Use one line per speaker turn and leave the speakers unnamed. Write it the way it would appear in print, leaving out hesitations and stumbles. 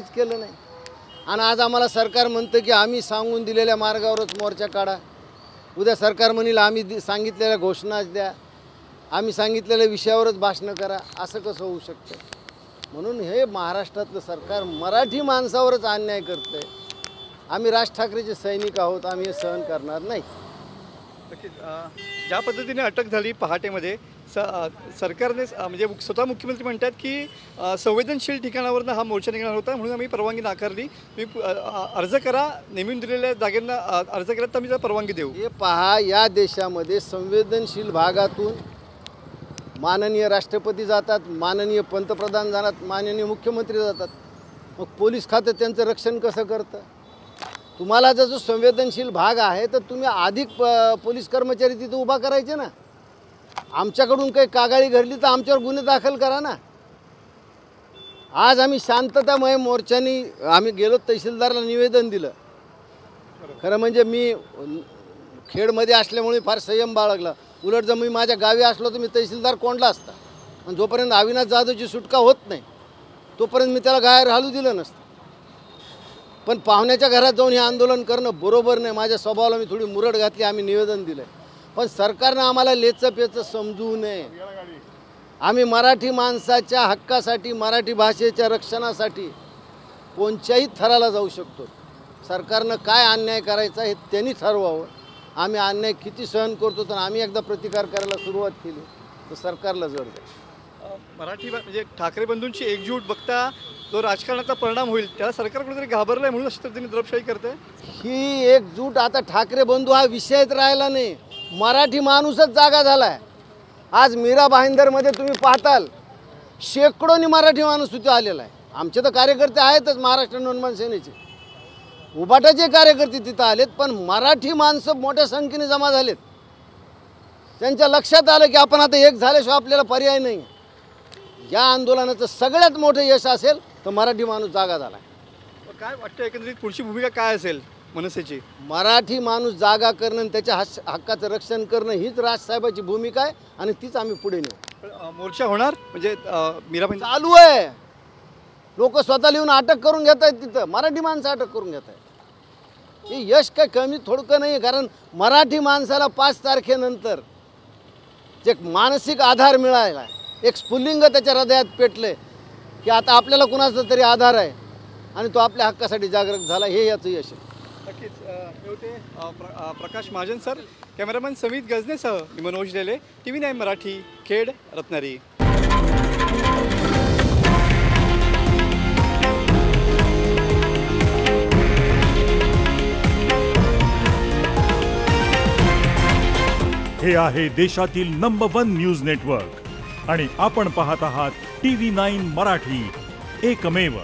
केलं नाही आणि आज आम्हाला सरकार म्हणतं की आम्ही सांगून दिलेल्या मार्गावरच मोर्चा काढा। उद्या सरकार म्हणेल आम्ही सांगितलेल्या घोषणाच द्या, आम्ही सांगितलेल्या विषयावरच भाषण करा। असं कसं होऊ शकतं? म्हणून हे महाराष्ट्रातलं सरकार मराठी माणसावरच अन्याय करतंय। आम्ही राज ठाकरेचे सैनिक आहोत, आम्ही हे सहन करणार नाही।
ज्या पद्धतीने अटक झाली पहाटेमध्ये सरकारने म्हणजे स्वतः मुख्यमंत्री म्हणतात की संवेदनशील ठिकाणावरनं हा मोर्चा निघणार होता, म्हणून आम्ही परवानगी नाकारली। तुम्ही अर्ज करा, नेमून दिलेल्या जागेंना अर्ज केला तर आम्ही परवानगी देऊ।
हे पहा, या देशामध्ये संवेदनशील भागातून माननीय राष्ट्रपती जातात, माननीय पंतप्रधान जातात, माननीय मुख्यमंत्री जातात। मग पोलीस खातं त्यांचं रक्षण कसं करतं? तुम्हाला जो संवेदनशील भाग आहे तर तुम्ही अधिक पोलीस कर्मचारी तिथे उभा करायचे ना। आमच्याकडून काही कागाळी घडली तर आमच्यावर गुन्हे दाखल करा ना। आज आम्ही शांततामय मोर्चानी आम्ही गेलो, तहसीलदाराला निवेदन दिलं। खरं म्हणजे मी खेडमध्ये असल्यामुळे फार संयम बाळगला। उलट जर मी माझ्या गावी असलो तर मी तहसीलदार कोंडला असता, आणि जोपर्यंत अविनाश जाधवची सुटका होत नाही तोपर्यंत मी त्याला गायर हालू दिलं नसतं। पण पाहुण्याच्या घरात जाऊन हे आंदोलन करणं बरोबर नाही। माझ्या स्वभावाला मी थोडी मुरड घातली, आम्ही निवेदन दिलं। पण सरकारनं आम्हाला लेचपेचं समजू नये। आम्ही मराठी माणसाच्या हक्कासाठी, मराठी भाषेच्या रक्षणासाठी कोणत्याही थराला जाऊ शकतो। सरकारनं काय अन्याय करायचा हे त्यांनी ठरवावं। आम्ही अन्याय किती सहन करतो, तर आम्ही एकदा प्रतिकार करायला सुरुवात केली तर सरकारला जड जाईल।
मराठी म्हणजे ठाकरे बंधूंची एकजूट बघता जो राजकारणाचा परिणाम होईल त्याला सरकार कुठेतरी घाबरलंय, म्हणून अशा पद्धतीने दडपशाही करते।
ही एकजूट आता ठाकरे बंधू हा विषयच राहिला नाही, मराठी माणूसच जागा झालाय। आज मीरा भाईंदरमध्ये तुम्ही पाहताल शेकडोनी मराठी माणूस तिथे आलेला आहे। आमचे तर कार्यकर्ते आहेतच, महाराष्ट्र नवनिर्माण सेनेचे उबाटाचे कार्यकर्ते तिथं आलेत, पण मराठी माणसं मोठ्या संख्येने जमा झालेत। त्यांच्या लक्षात आलं की आपण आता एक झाल्याशिवाय आपल्याला पर्याय नाही। या आंदोलनाचं सगळ्यात मोठं यश असेल तर मराठी माणूस जागा झाला।
काय वाटतं एकंदरीत पुढची भूमिका काय असेल मनसेची?
मराठी माणूस जागा करणं आणि त्याच्या हक्काचं रक्षण करणं हीच राजसाहेबाची भूमिका आहे, आणि तीच आम्ही पुढे नेऊ।
मोर्चा होणार म्हणजे मीराबाई
चालू आहे। लोक स्वतः लिहून अटक करून घेत आहेत, तिथं मराठी माणसं अटक करून घेत आहेत। हे यश काय कमी थोडकं नाही, कारण मराठी माणसाला 5 तारखेनंतर जे मानसिक आधार मिळाला, एक स्फुल्लिंग त्याच्या हृदयात पेटले की आता आपल्याला कुणाचा तरी आधार आहे आणि तो आपल्या हक्कासाठी जागरूक झाला, हे याचं यश आहे।
नक्कीच। हे होते प्रकाश महाजन सर। कॅमेरामॅन समीत गजनेसह मी मनोज लेले, TV9 मराठी, खेड, रत्नागिरी।
हे आहे देशातील नंबर 1 न्यूज नेटवर्क आणि आपण पाहत आहात TV9 मराठी, एकमेव।